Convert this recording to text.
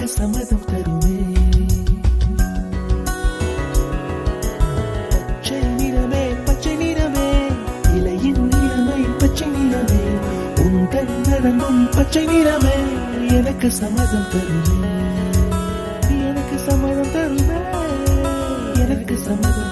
எனக்கு சம்மதம் தருமே. பச்சை நிறமே பச்சை நிறமே, இலையின் நிறமை பச்சை நிறமே, உங்கள் நரம்பும் பச்சை நிறமே, எனக்கு சம்மதம் தருமே, எனக்கு சம்மதம் தருமே, எனக்கு சம்மதம்